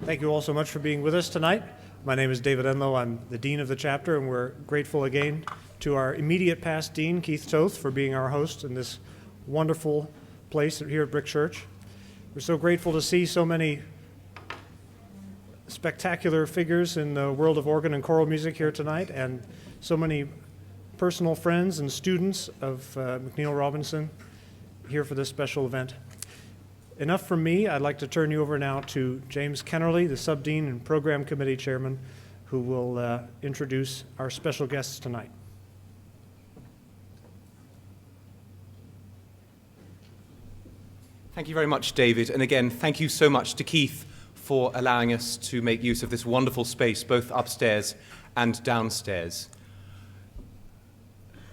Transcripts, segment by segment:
Thank you all so much for being with us tonight. My name is David Enlow. I'm the Dean of the Chapter, and we're grateful again to our immediate past Dean, Keith Toth, for being our host in this wonderful place here at Brick Church. We're so grateful to see so many spectacular figures in the world of organ and choral music here tonight, and so many personal friends and students of McNeil Robinson here for this special event. Enough from me. I'd like to turn you over now to James Kennerley, the Subdean and Program Committee Chairman, who will introduce our special guests tonight. Thank you very much, David. And again, thank you so much to Keith for allowing us to make use of this wonderful space, both upstairs and downstairs.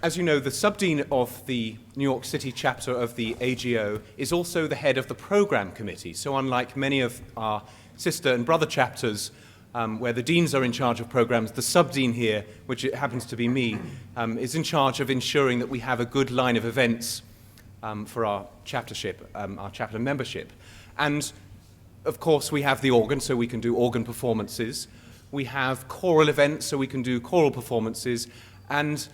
As you know, the Subdean of the New York City chapter of the AGO is also the head of the Program Committee. So unlike many of our sister and brother chapters, where the deans are in charge of programs, the Subdean here, which it happens to be me, is in charge of ensuring that we have a good line of events for our chaptership, our chapter membership. And of course, we have the organ, so we can do organ performances. We have choral events, so we can do choral performances. And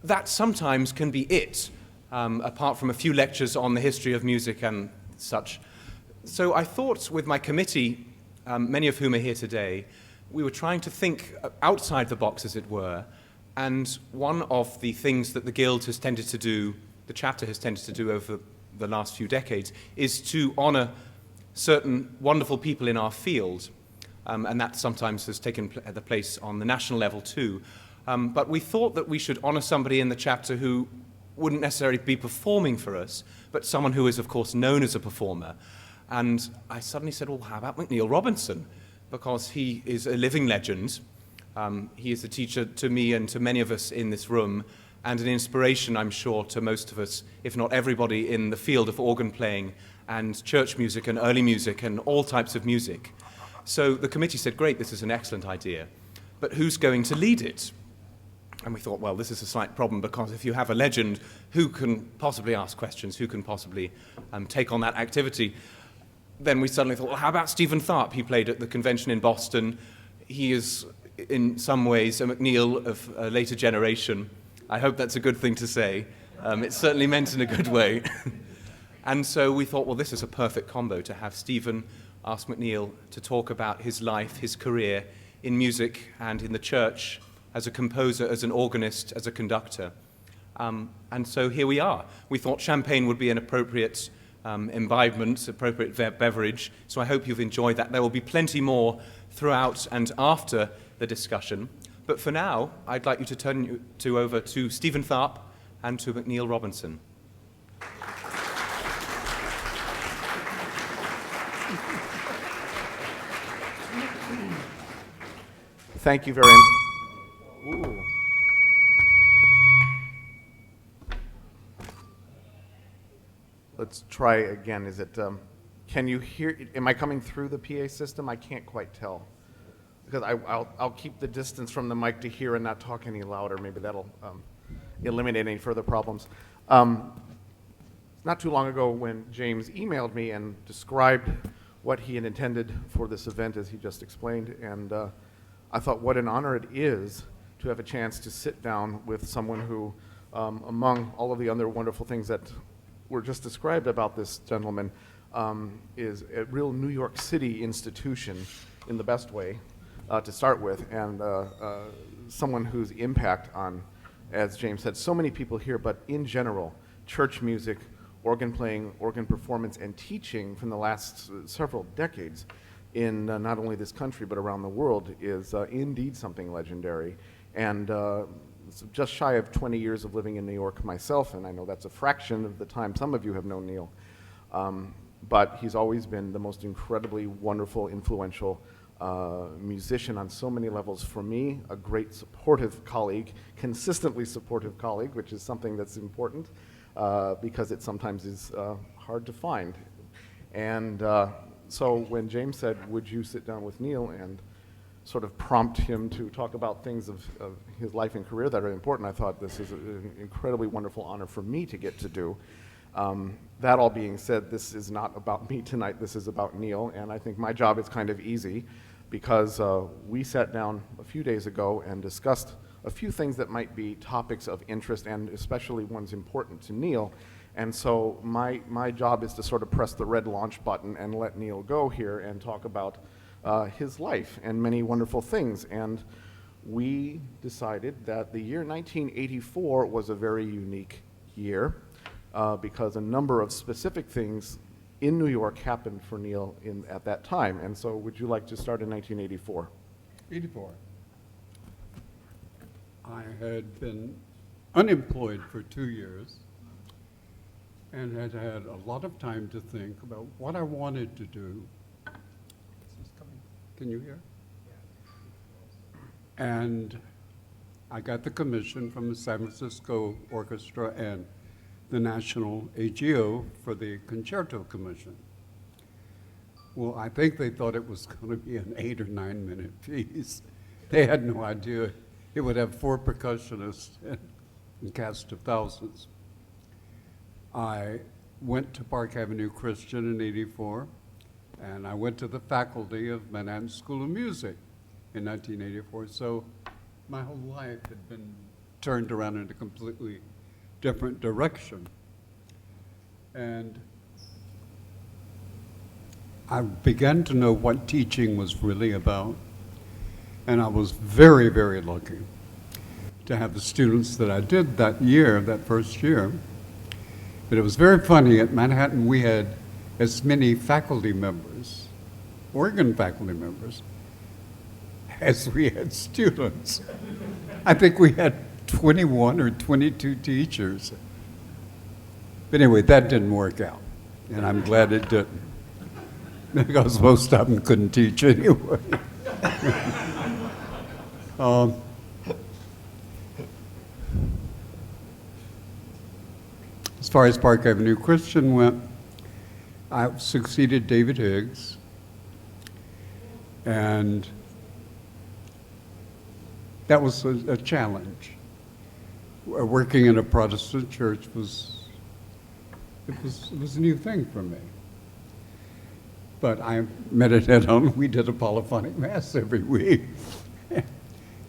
that sometimes can be it, apart from a few lectures on the history of music and such. So I thought with my committee, many of whom are here today, we were trying to think outside the box, as it were. And one of the things that the Guild has tended to do, the chapter has tended to do over the last few decades, is to honor certain wonderful people in our field. And that sometimes has taken the place on the national level too. But we thought that we should honor somebody in the chapter who wouldn't necessarily be performing for us, but someone who is, of course, known as a performer. And I suddenly said, well, how about McNeil Robinson? Because he is a living legend. He is a teacher to me and to many of us in this room, and an inspiration, I'm sure, to most of us, if not everybody, in the field of organ playing and church music and early music and all types of music. So the committee said, great, this is an excellent idea, but who's going to lead it? And we thought, well, this is a slight problem, because if you have a legend, who can possibly ask questions? Who can possibly take on that activity? Then we suddenly thought, well, how about Stephen Tharp? He played at the convention in Boston. He is, in some ways, a McNeil of a later generation. I hope that's a good thing to say. It's certainly meant in a good way. And so we thought, well, this is a perfect combo to have Stephen ask McNeil to talk about his life, his career in music and in the church, as a composer, as an organist, as a conductor. And so here we are. We thought champagne would be an appropriate imbibement, appropriate beverage, so I hope you've enjoyed that. There will be plenty more throughout and after the discussion. But for now, I'd like you to turn you over to Stephen Tharp and to McNeil Robinson. Thank you very much. Ooh. Let's try again. Is it, can you hear, am I coming through the PA system? I can't quite tell. Because I'll keep the distance from the mic to hear and not talk any louder. Maybe that'll eliminate any further problems. Not too long ago when James emailed me and described what he had intended for this event, as he just explained, and I thought what an honor it is to have a chance to sit down with someone who, among all of the other wonderful things that were just described about this gentleman, is a real New York City institution in the best way to start with, and someone whose impact on, as James said, so many people here, but in general, church music, organ playing, organ performance, and teaching from the last several decades in not only this country but around the world is indeed something legendary. And just shy of 20 years of living in New York myself, and I know that's a fraction of the time some of you have known Neil, but he's always been the most incredibly wonderful, influential musician on so many levels. For me, a great supportive colleague, consistently supportive colleague, which is something that's important because it sometimes is hard to find. And so when James said, would you sit down with Neil and sort of prompt him to talk about things of his life and career that are important, I thought this is an incredibly wonderful honor for me to get to do. That all being said, this is not about me tonight, this is about Neil, and I think my job is kind of easy because we sat down a few days ago and discussed a few things that might be topics of interest and especially ones important to Neil. And so my job is to sort of press the red launch button and let Neil go here and talk about his life and many wonderful things. And we decided that the year 1984 was a very unique year because a number of specific things in New York happened for Neil at that time. And so would you like to start in 1984? 84. I had been unemployed for 2 years and had had a lot of time to think about what I wanted to do. Is this coming? Can you hear? And I got the commission from the San Francisco Orchestra and the National AGO for the Concerto Commission. Well, I think they thought it was going to be an 8 or 9 minute piece. They had no idea it would have 4 percussionists and a cast of thousands. I went to Park Avenue Christian in '84, and I went to the faculty of Manhattan School of Music in 1984. So my whole life had been turned around in a completely different direction. And I began to know what teaching was really about. And I was very, very lucky to have the students that I did that year, that first year. But it was very funny, at Manhattan we had as many faculty members, organ faculty members, as we had students. I think we had 21 or 22 teachers. But anyway, that didn't work out, and I'm glad it didn't, because most of them couldn't teach anyway. As far as Park Avenue Christian went, I succeeded David Higgs, and that was a challenge. Working in a Protestant church was a new thing for me. But I met it head on. We did a polyphonic mass every week.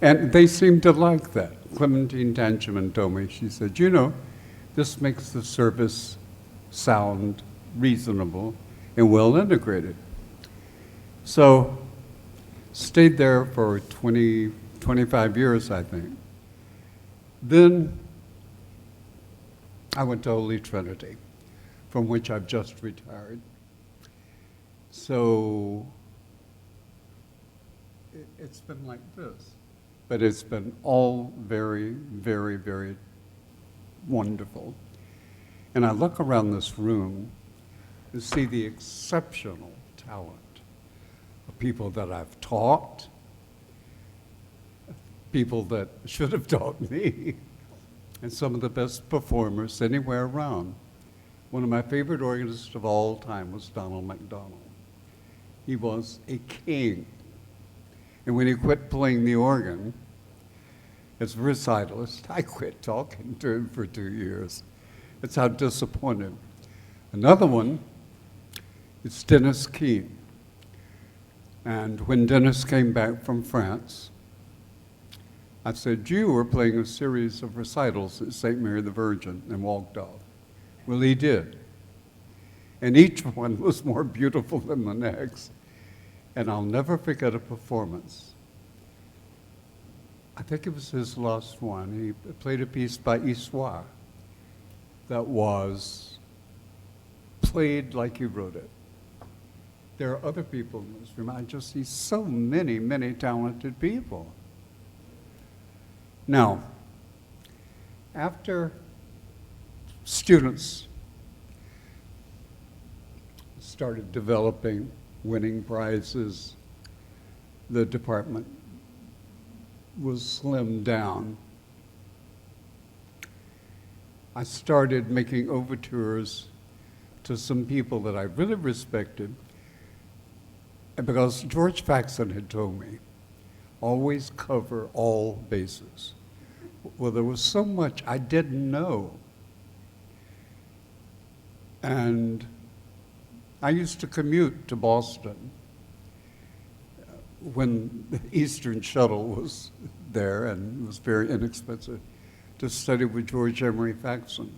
And they seemed to like that. Clementine Tancheman told me, she said, you know, this makes the service sound reasonable and well integrated. So, stayed there for 25 years, I think. Then I went to Holy Trinity, from which I've just retired. So it's been like this, but it's been all very, very, very wonderful. And I look around this room and see the exceptional talent of people that I've taught, people that should have taught me, and some of the best performers anywhere around. One of my favorite organists of all time was Donald Macdonald. He was a king. And when he quit playing the organ as a recitalist, I quit talking to him for 2 years. That's how disappointed. Another one is Dennis Keane. And when Dennis came back from France, I said, you were playing a series of recitals at St. Mary the Virgin, and walked off. Well, he did. And each one was more beautiful than the next. And I'll never forget a performance. I think it was his last one. He played a piece by Issoire that was played like he wrote it. There are other people in this room. I just see so many, many talented people. Now, after students started developing, winning prizes, the department was slimmed down. I started making overtures to some people that I really respected, and because George Faxon had told me, always cover all bases. Well, there was so much I didn't know. And I used to commute to Boston when the Eastern Shuttle was there, and it was very inexpensive, to study with George Emery Faxon.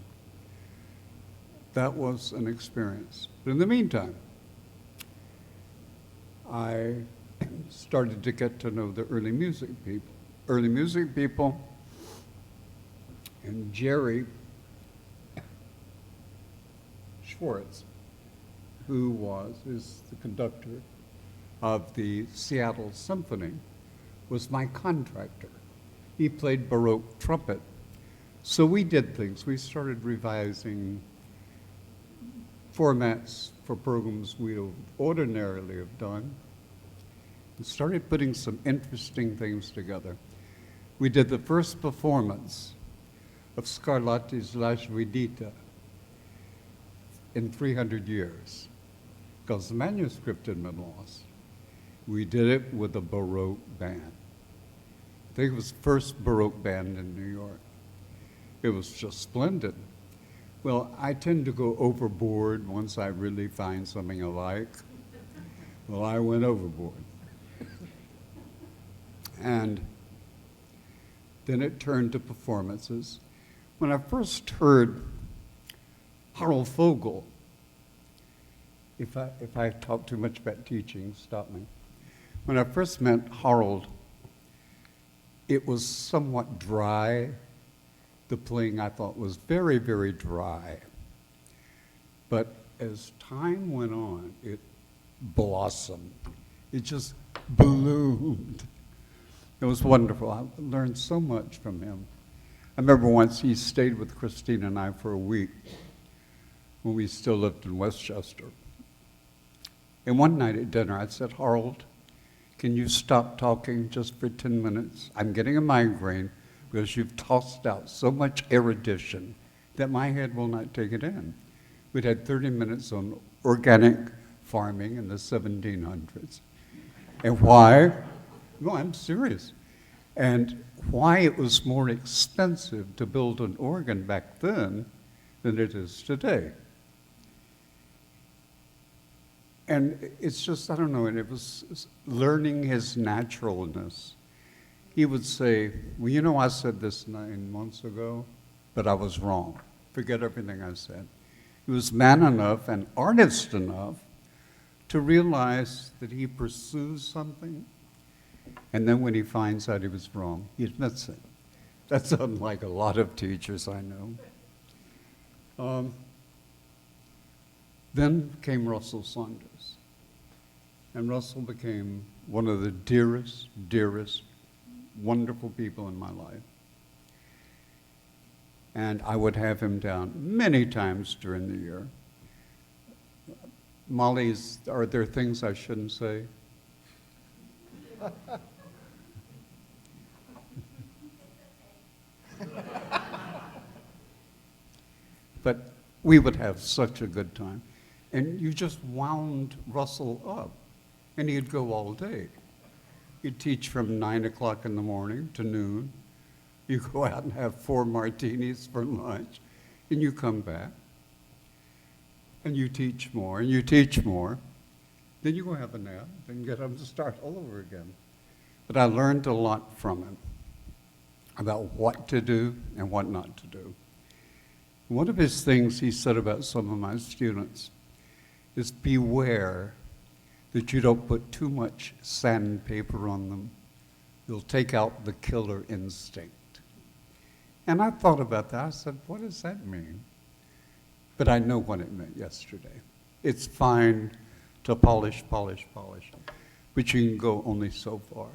That was an experience. But in the meantime, I started to get to know the early music people. And Jerry Schwartz, who is the conductor of the Seattle Symphony, was my contractor. He played Baroque trumpet. So we did things. We started revising formats for programs we would ordinarily have done. We started putting some interesting things together. We did the first performance of Scarlatti's La Juidita in 300 years, because the manuscript had been lost. We did it with a Baroque band. I think it was the first Baroque band in New York. It was just splendid. Well, I tend to go overboard once I really find something I like. Well, I went overboard. And then it turned to performances. When I first heard Harold Vogel, if I talk too much about teaching, stop me. When I first met Harold, it was somewhat dry. The playing, I thought, was very, very dry. But as time went on, it blossomed. It just bloomed. It was wonderful. I learned so much from him. I remember once he stayed with Christine and I for a week when we still lived in Westchester. And one night at dinner, I said, Harold, can you stop talking just for 10 minutes? I'm getting a migraine because you've tossed out so much erudition that my head will not take it in. We'd had 30 minutes on organic farming in the 1700s. And why? No, I'm serious. And why it was more expensive to build an organ back then than it is today. And it's just, I don't know, and it was learning his naturalness. He would say, well, you know, I said this 9 months ago, but I was wrong. Forget everything I said. He was man enough and artist enough to realize that he pursues something, and then when he finds out he was wrong, he admits it. That's unlike a lot of teachers I know. Then came Russell Saunders. And Russell became one of the dearest, wonderful people in my life. And I would have him down many times during the year. Molly's, are there things I shouldn't say? But we would have such a good time. And you just wound Russell up, and he'd go all day. He'd teach from 9 o'clock in the morning to noon. You go out and have 4 martinis for lunch, and you come back, and you teach more, and you teach more. Then you go have a nap, and get up to start all over again. But I learned a lot from him about what to do and what not to do. One of his things he said about some of my students is beware that you don't put too much sandpaper on them. You'll take out the killer instinct. And I thought about that. I said, what does that mean? But I know what it meant yesterday. It's fine to polish, but you can go only so far.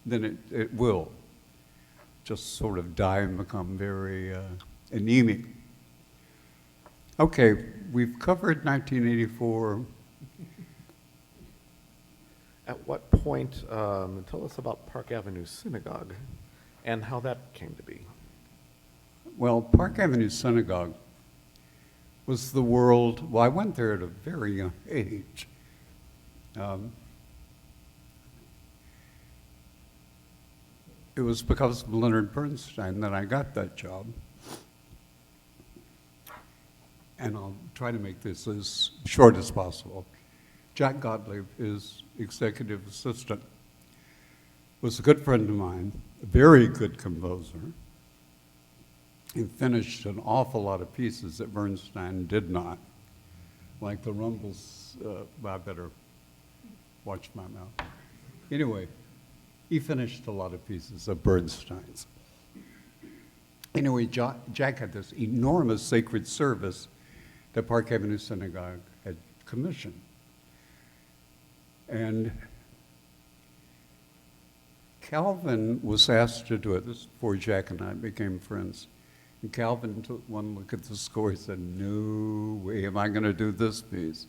Then it will just sort of die and become very anemic. Okay, we've covered 1984. At what point, tell us about Park Avenue Synagogue and how that came to be. Well, Park Avenue Synagogue was the world, well, I went there at a very young age. It was because of Leonard Bernstein that I got that job. and I'll try to make this as short as possible. Jack Gottlieb, his executive assistant, was a good friend of mine, a very good composer. He finished an awful lot of pieces that Bernstein did not, like the rumbles. I better watch my mouth. Anyway, he finished a lot of pieces of Bernstein's. Anyway, Jack had this enormous sacred service that Park Avenue Synagogue had commissioned. And Calvin was asked to do it. This is before Jack and I became friends. And Calvin took one look at the score. He said, "No way am I going to do this piece."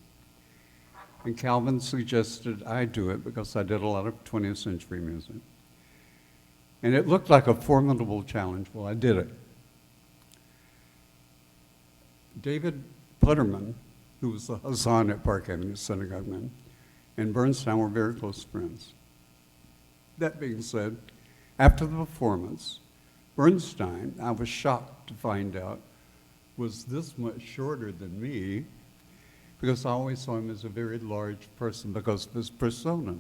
And Calvin suggested I do it because I did a lot of 20th century music. And it looked like a formidable challenge. Well, I did it. David Putterman, who was the Hazan at Park Avenue Synagogue then, and Bernstein were very close friends. That being said, after the performance, Bernstein, I was shocked to find out, was this much shorter than me, because I always saw him as a very large person because of his persona.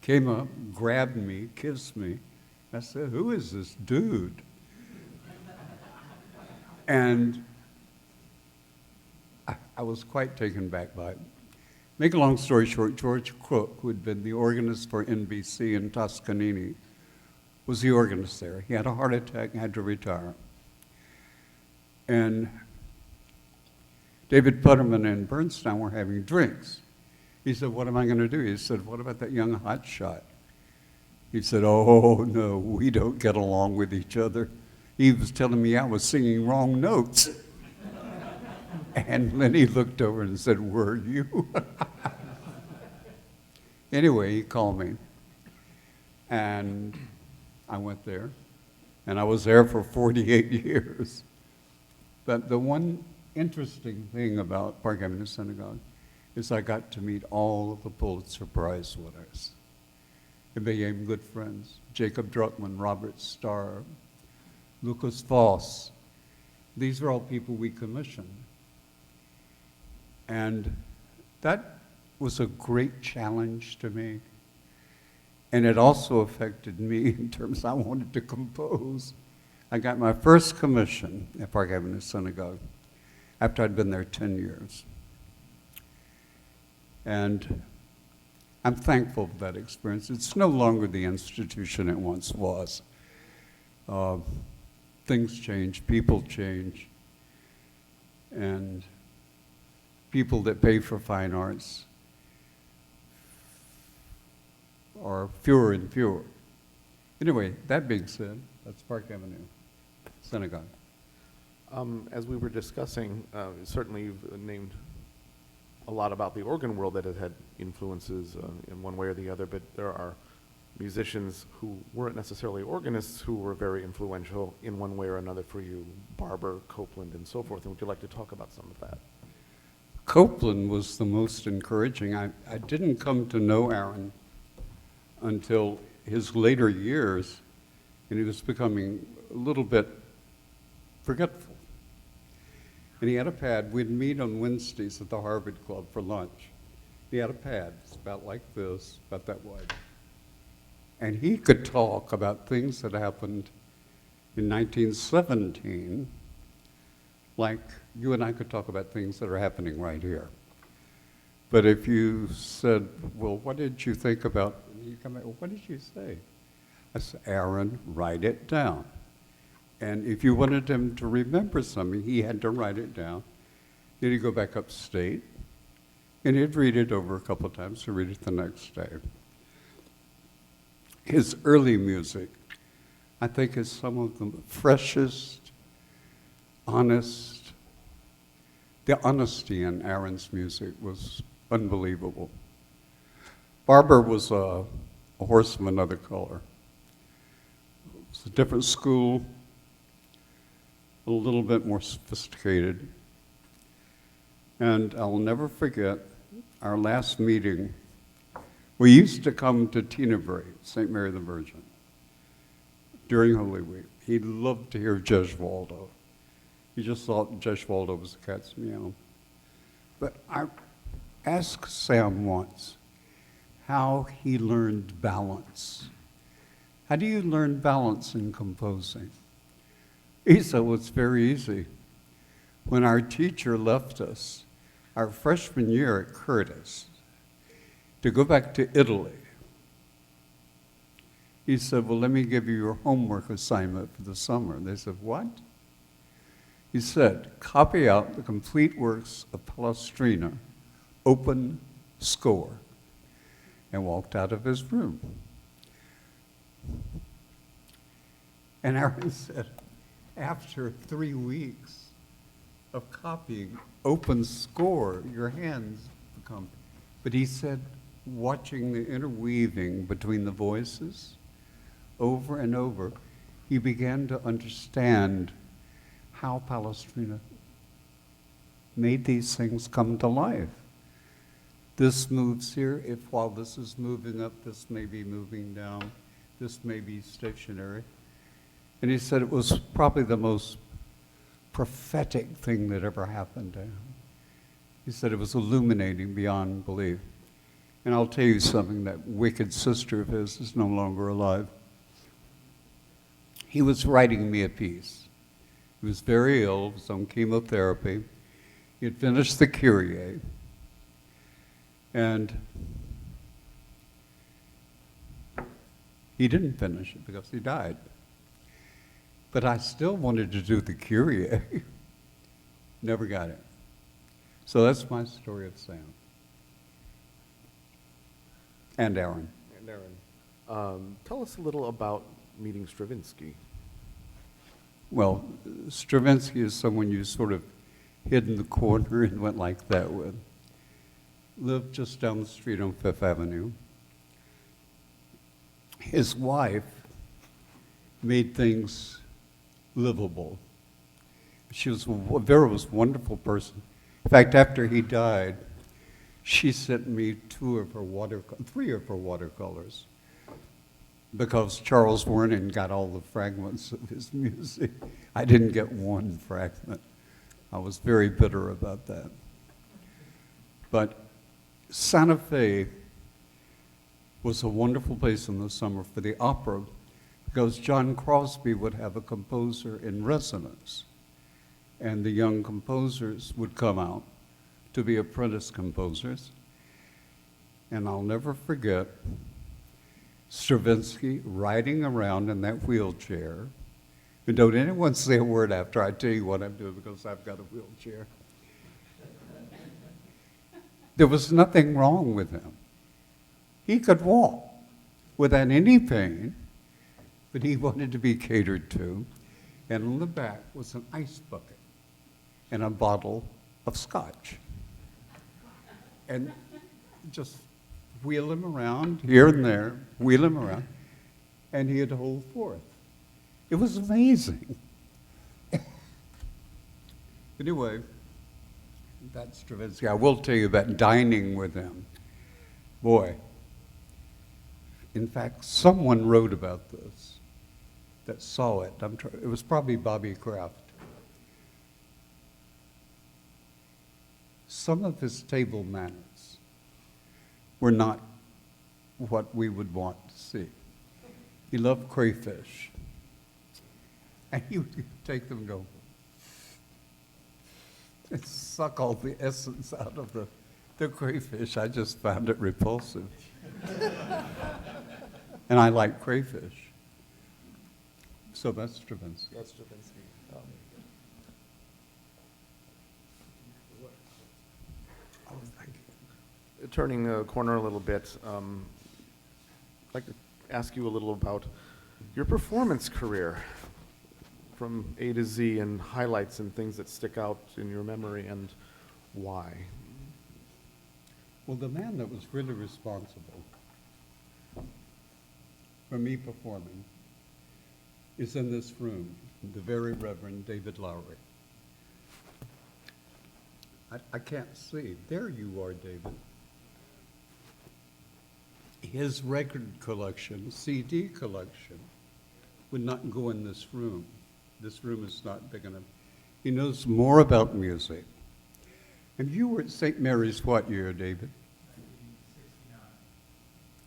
Came up, grabbed me, kissed me. I said, "Who is this dude?" And I was quite taken back by it. Make a long story short, George Crook, who had been the organist for NBC in Toscanini, was the organist there. He had a heart attack and had to retire. And David Putterman and Bernstein were having drinks. He said, "What am I going to do?" He said, "What about that young hotshot?" He said, "Oh, no, we don't get along with each other." He was telling me I was singing wrong notes. And then he looked over and said, "Were you?" Anyway, he called me. And I went there. And I was there for 48 years. But the one interesting thing about Park Avenue Synagogue is I got to meet all of the Pulitzer Prize winners. And became good friends. Jacob Druckmann, Robert Starr, Lucas Voss. These are all people we commissioned. And that was a great challenge to me. And it also affected me in terms I wanted to compose. I got my first commission at Park Avenue Synagogue after I'd been there 10 years. And I'm thankful for that experience. It's no longer the institution it once was. Things change, people change, and people that pay for fine arts are fewer and fewer. Anyway, that being said, that's Park Avenue Synagogue. As we were discussing, certainly you've named a lot about the organ world that has had influences in one way or the other, but there are musicians who weren't necessarily organists who were very influential in one way or another for you, Barber, Copland, and so forth. And would you like to talk about some of that? Copland was the most encouraging. I didn't come to know Aaron until his later years, and he was becoming a little bit forgetful. And he had a pad. We'd meet on Wednesdays at the Harvard Club for lunch. He had a pad. It's about like this, about that wide. And he could talk about things that happened in 1917, like you and I could talk about things that are happening right here. But if you said, "Well, what did you think about," you come back, "Well, what did you say?" I said, "Aaron, write it down." And if you wanted him to remember something, he had to write it down. Then he'd go back upstate, and he'd read it over a couple of times, and read it the next day. His early music, I think, is some of the freshest, honest. The honesty in Aaron's music was unbelievable. Barber was a horse of another color. It was a different school, a little bit more sophisticated. And I'll never forget our last meeting. We used to come to Tenebrae, St. Mary the Virgin, during Holy Week. He loved to hear Gesualdo. He just thought Waldo was a cat's meow. But I asked Sam once how he learned balance. How do you learn balance in composing? He said, well, it's very easy. When our teacher left us, our freshman year at Curtis, to go back to Italy, he said, well, let me give you your homework assignment for the summer. And they said, what? He said, copy out the complete works of Palestrina, open score, and walked out of his room. And Aaron said, after 3 weeks of copying open score, your hands become, but he said, watching the interweaving between the voices over and over, he began to understand how Palestrina made these things come to life. This moves here. If while this is moving up, this may be moving down. This may be stationary. And he said it was probably the most prophetic thing that ever happened to him. He said it was illuminating beyond belief. And I'll tell you something, that wicked sister of his is no longer alive. He was writing me a piece. He was very ill, was on chemotherapy. He had finished the Kyrie. And he didn't finish it because he died. But I still wanted to do the Kyrie. Never got it. So that's my story of Sam. And Aaron. And Aaron, tell us a little about meeting Stravinsky. Well, Stravinsky is someone you sort of hid in the corner and went like that with. Lived just down the street on Fifth Avenue. His wife made things livable. She was Vera was a wonderful person. In fact, after he died, she sent me three of her watercolors, because Charles Wuorinen got all the fragments of his music. I didn't get one fragment. I was very bitter about that. But Santa Fe was a wonderful place in the summer for the opera, because John Crosby would have a composer in residence, and the young composers would come out to be apprentice composers. And I'll never forget Stravinsky riding around in that wheelchair. And don't anyone say a word after I tell you what I'm doing, because I've got a wheelchair. There was nothing wrong with him. He could walk without any pain, but he wanted to be catered to. And on the back was an ice bucket and a bottle of scotch. And just wheel him around here and there, wheel him around, and he'd hold forth. It was amazing. Anyway, that's Stravinsky. I will tell you about dining with him. Boy, in fact, someone wrote about this that saw it. It was probably Bobby Kraft. Some of his table manners were not what we would want to see. He loved crayfish. And he would take them and go, and suck all the essence out of the crayfish. I just found it repulsive. And I like crayfish. So that's Stravinsky. That's Stravinsky. Oh, thank you. Turning the corner a little bit, I'd like to ask you a little about your performance career from A to Z, and highlights and things that stick out in your memory, and why. Well, the man that was really responsible for me performing is in this room, the very Reverend David Lowry. I can't see. There you are, David. His record collection, CD collection, would not go in this room. This room is not big enough. He knows more about music. And you were at St. Mary's what year, David?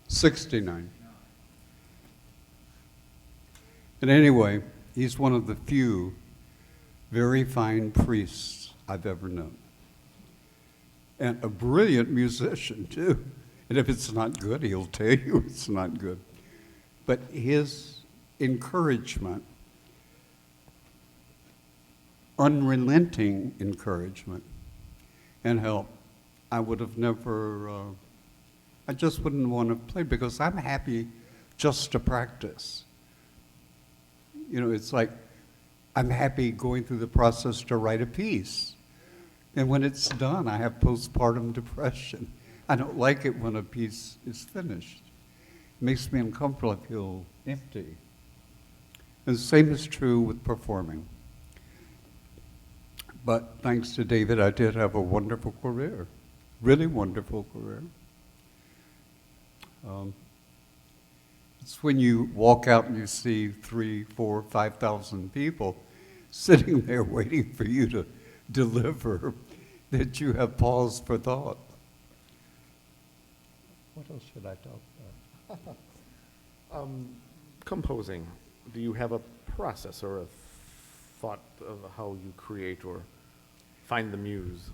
69. And anyway, he's one of the few very fine priests I've ever known. And a brilliant musician, too. And if it's not good, he'll tell you it's not good. But his encouragement, unrelenting encouragement and help, I would have never, I just wouldn't want to play because I'm happy just to practice. You know, it's like I'm happy going through the process to write a piece. And when it's done, I have postpartum depression. I don't like it when a piece is finished. It makes me uncomfortable. I feel empty. And the same is true with performing. But thanks to David, I did have a wonderful career, really wonderful career. It's when you walk out and you see 3,000, 4,000, 5,000 people sitting there waiting for you to deliver that you have pause for thought. What else should I talk about? Composing. Do you have a process or a thought of how you create or find the muse?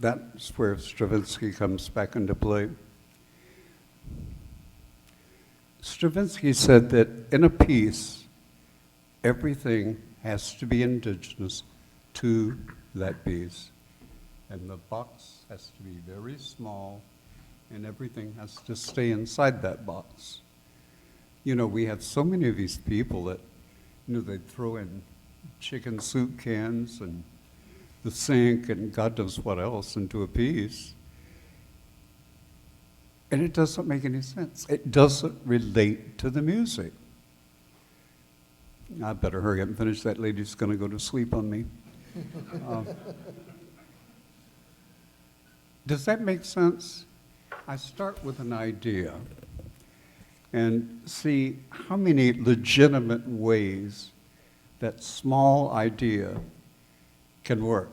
That's where Stravinsky comes back into play. Stravinsky said that in a piece, everything has to be indigenous to that piece. And the box has to be very small, and everything has to stay inside that box. You know, we have so many of these people that, you know, they throw in chicken soup cans and the sink and God knows what else into a piece. And it doesn't make any sense. It doesn't relate to the music. I better hurry up and finish. That lady's going to go to sleep on me. Does that make sense? I start with an idea and see how many legitimate ways that small idea can work.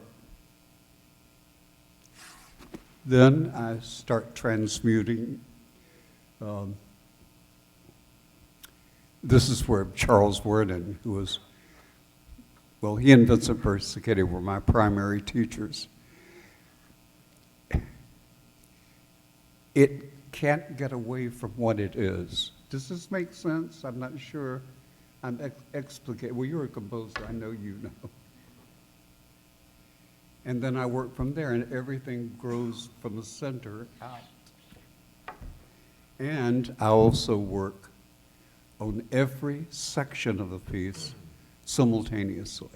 Then I start transmuting. This is where Charles Wuorinen, who was, well, he and Vincent Persichetti were my primary teachers. It can't get away from what it is. Does this make sense? I'm not sure. I'm explicating. Well, you're a composer. I know you know. And then I work from there, and everything grows from the center out. And I also work on every section of the piece simultaneously.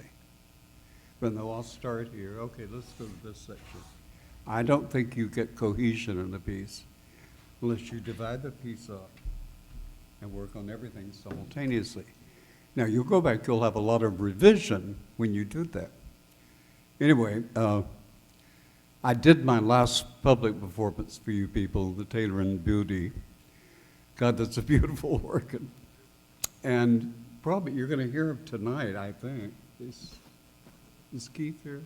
But no, I'll start here. Okay, let's go to this section. I don't think you get cohesion in the piece unless you divide the piece up and work on everything simultaneously. Now, you'll go back, you'll have a lot of revision when you do that. Anyway, I did my last public performance for you people, the Taylor and Beauty. God, that's a beautiful organ. And probably you're going to hear him tonight, I think. Is Keith here?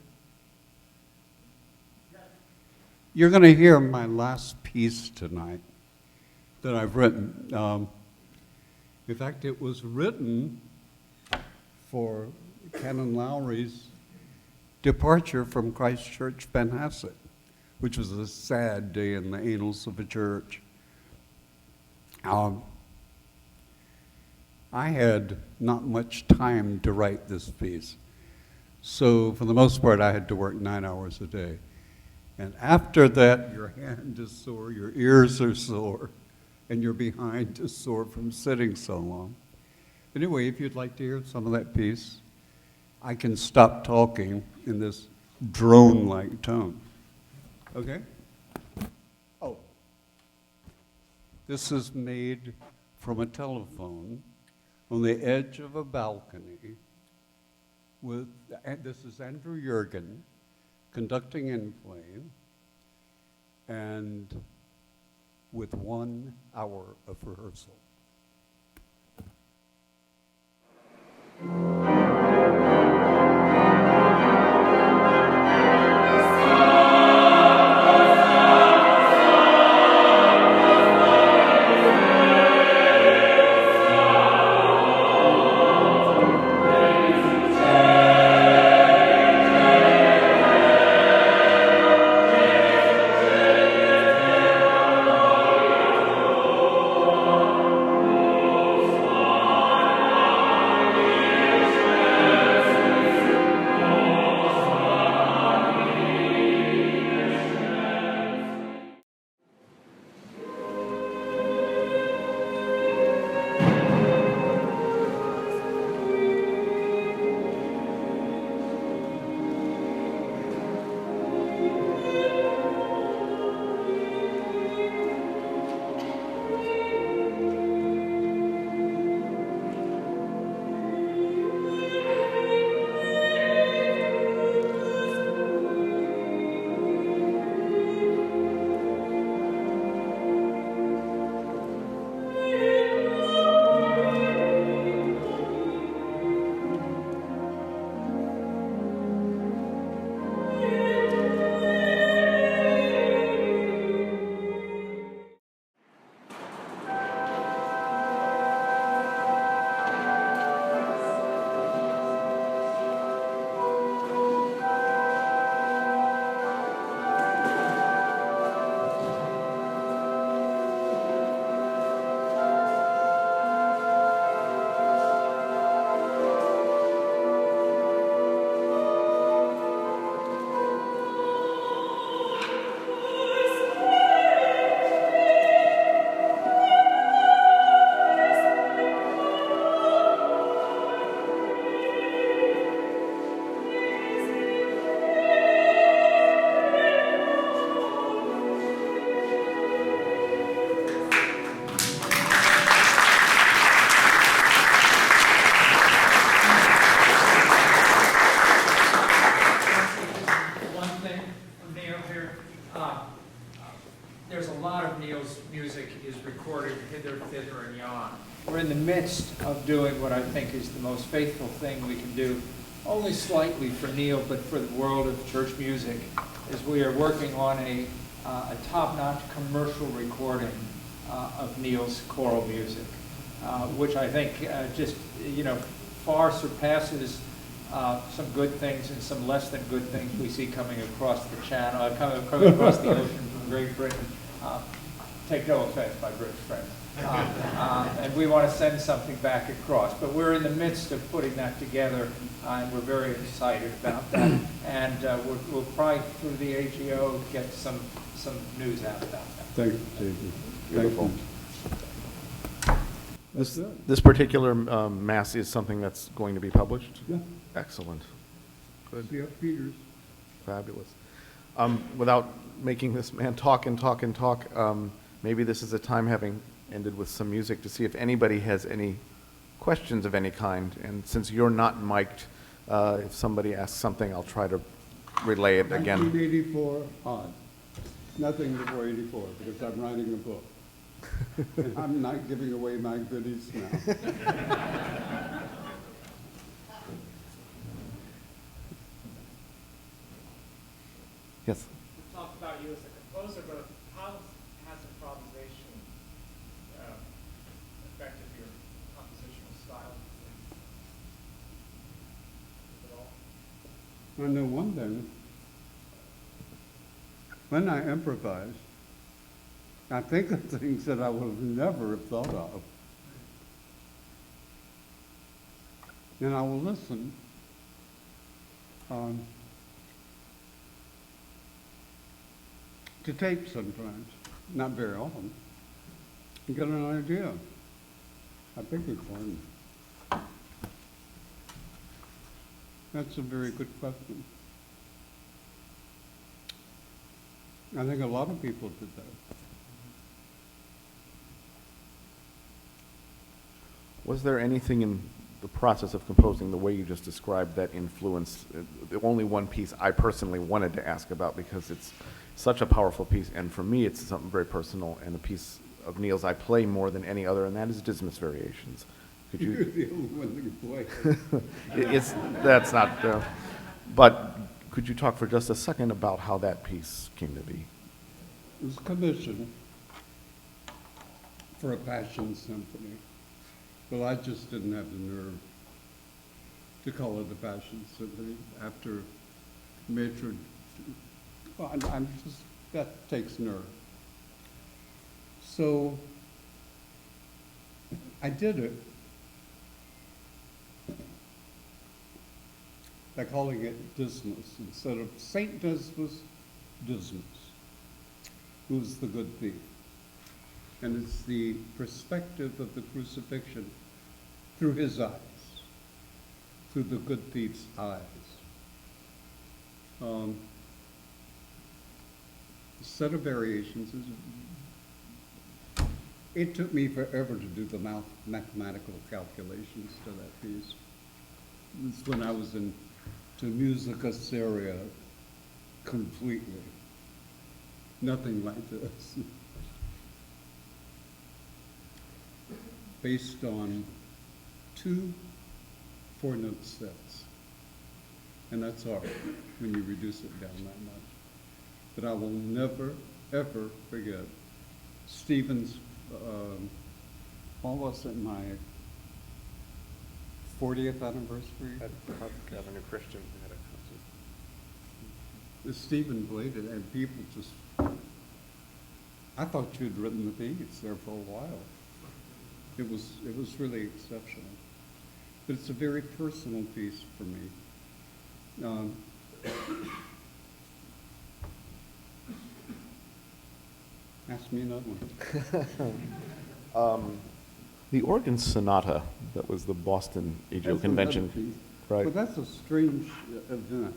You're going to hear my last piece tonight that I've written. In fact, it was written for Canon Lowry's departure from Christ Church, Penhasset, which was a sad day in the annals of the church. I had not much time to write this piece. So for the most part, I had to work 9 hours a day. And after that, your hand is sore, your ears are sore, and your behind is sore from sitting so long. Anyway, if you'd like to hear some of that piece, I can stop talking in this drone-like tone. Okay? Oh. This is made from a telephone on the edge of a balcony with, and this is Andrew Jurgen conducting in flame, and with 1 hour of rehearsal. midst of doing what I think is the most faithful thing we can do, only slightly for Neil, but for the world of church music, is we are working on a top-notch commercial recording of Neil's choral music, which I think just, far surpasses some good things and some less than good things we see coming across the channel, coming across the ocean from Great Britain. Take no offense, my British friends. And we want to send something back across. But we're in the midst of putting that together, and we're very excited about that. And we'll probably, through the AGO, get some news out about that. Thank you, Stephen. Beautiful. That's it. This particular mass is something that's going to be published? Yeah. Excellent. Good. See you, Peters. Fabulous. Without making this man talk and talk and talk, maybe this is a time, having ended with some music, to see if anybody has any questions of any kind. And since you're not mic'd, if somebody asks something, I'll try to relay it again. 1984 on. Nothing before 84, because I'm writing a book. And I'm not giving away my goodies now. Yes. We talked about you as a composer, but how has improvisation affected your compositional style? At all? I know one thing. When I improvise, I think of things that I would have never have thought of. And I will listen. To tape sometimes, not very often, and get an idea. I think it's fun. That's a very good question. I think a lot of people did that. Was there anything in the process of composing, the way you just described, that influenced, the only one piece I personally wanted to ask about, because it's such a powerful piece, and for me it's something very personal, and a piece of Neil's I play more than any other, and that is Dismas Variations. Could You're you? the only one that can play. That's not, but could you talk for just a second about how that piece came to be? It was commissioned for a Passion Symphony. Well, I just didn't have the nerve to call it a Passion Symphony after Maitre. Well, I'm just, that takes nerve. So I did it by calling it Dismas instead of Saint Dismas, Dismas, who's the good thief. And it's the perspective of the crucifixion through his eyes, through the good thief's eyes. The set of variations is, it took me forever to do the mathematical calculations to that piece. It's when I was into musica seria completely. Nothing like this. Based on 2 4-note sets. And that's hard when you reduce it down that much. But I will never, ever forget Stephen's, what was it, my 40th anniversary? Avenue Christian had a concert. Stephen played it, and people just, I thought you'd written the piece there for a while. It was really exceptional. But it's a very personal piece for me. Ask me another one. The organ sonata, that was the Boston AGO That's convention. another piece. Right. But that's a strange event.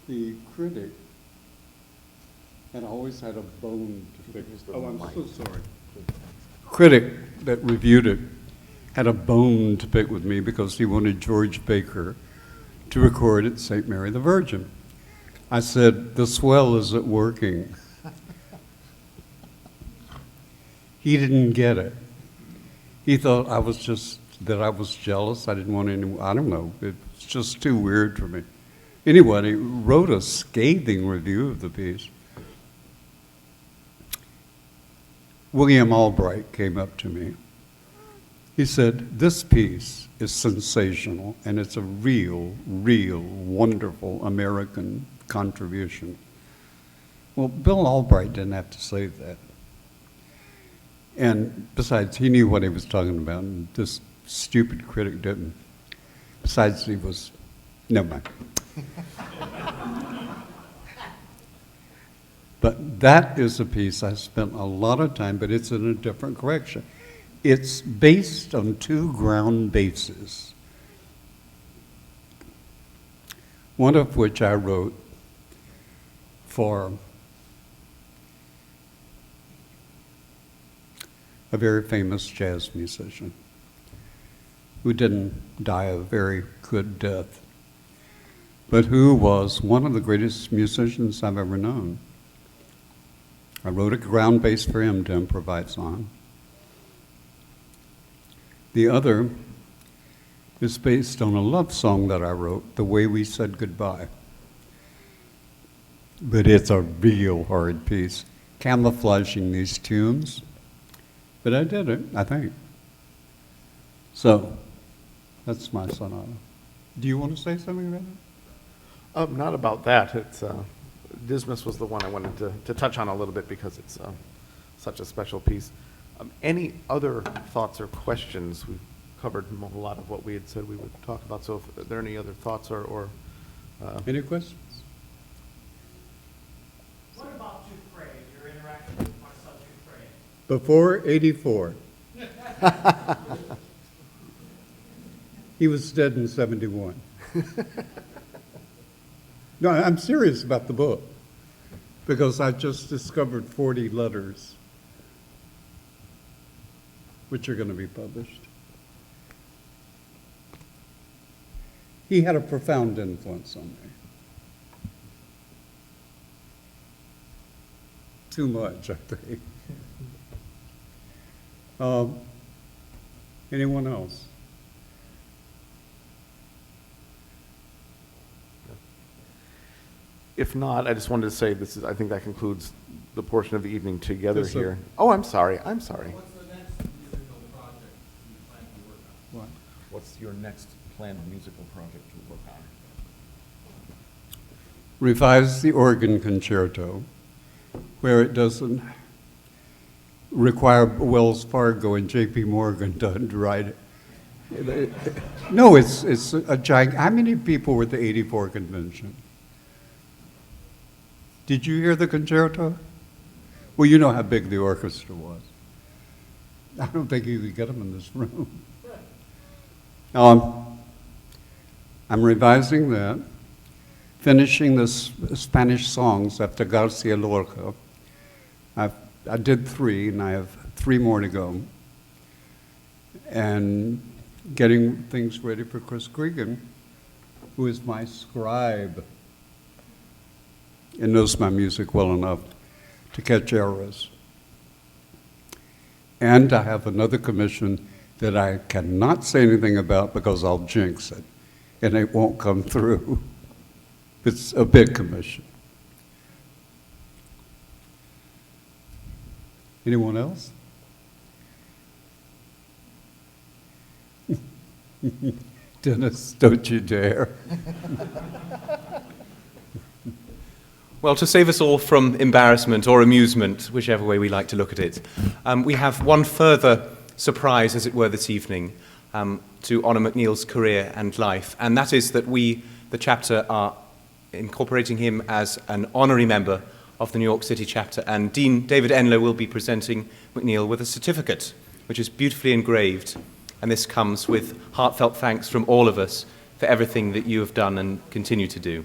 The critic had always had a bone to pick. Oh, I'm so sorry. Critic that reviewed it had a bone to pick with me because he wanted George Baker to record at St. Mary the Virgin. I said, the swell isn't working. He didn't get it. He thought I was jealous. I didn't want any, I don't know. It's just too weird for me. Anyway, he wrote a scathing review of the piece. William Albright came up to me. He said, this piece is sensational, and it's a real, wonderful American contribution. Well, Bill Albright didn't have to say that. And besides, he knew what he was talking about, and this stupid critic didn't. Besides, he was, never mind. But that is a piece I spent a lot of time, but it's in a different correction. It's based on two ground bases, one of which I wrote for a very famous jazz musician who didn't die a very good death, but who was one of the greatest musicians I've ever known. I wrote a ground bass for him to improvise on. The other is based on a love song that I wrote, The Way We Said Goodbye. But it's a real hard piece, camouflaging these tunes. But I did it, I think. So, that's my sonata. Do you want to say something about it? Not about that. It's Dismas was the one I wanted to touch on a little bit because it's such a special piece. Any other thoughts or questions? We've covered a lot of what we had said we would talk about. So if there are any other thoughts or Any questions? What about Dupré, your interaction with Marcel Dupré? Before 84. He was dead in 71. No, I'm serious about the book because I just discovered 40 letters which are going to be published. He had a profound influence on me. Too much, I think. Anyone else? if not, I just wanted to say this is, I think that concludes the portion of the evening together Yes, sir. here. Oh, I'm sorry. I'm sorry. What's the next musical project you plan to work on? What? What's your next planned musical project to work on? Revise the organ concerto, where it doesn't require Wells Fargo and J.P. Morgan to write it. No, it's a giant. How many people were at the '84 convention? Did you hear the concerto? Well, you know how big the orchestra was. I don't think you could get them in this room. I'm revising that, finishing the Spanish songs after Garcia Lorca. I did 3, and I have 3 more to go. And getting things ready for Chris Cregan, who is my scribe and knows my music well enough to catch errors. And I have another commission that I cannot say anything about because I'll jinx it, and it won't come through. It's a big commission. Anyone else? Dennis, don't you dare. Well, to save us all from embarrassment or amusement, whichever way we like to look at it, we have one further surprise, as it were, this evening to honour McNeil's career and life, and that is that we, the chapter, are incorporating him as an honorary member of the New York City chapter, and Dean David Enlow will be presenting McNeil with a certificate, which is beautifully engraved, and this comes with heartfelt thanks from all of us for everything that you have done and continue to do.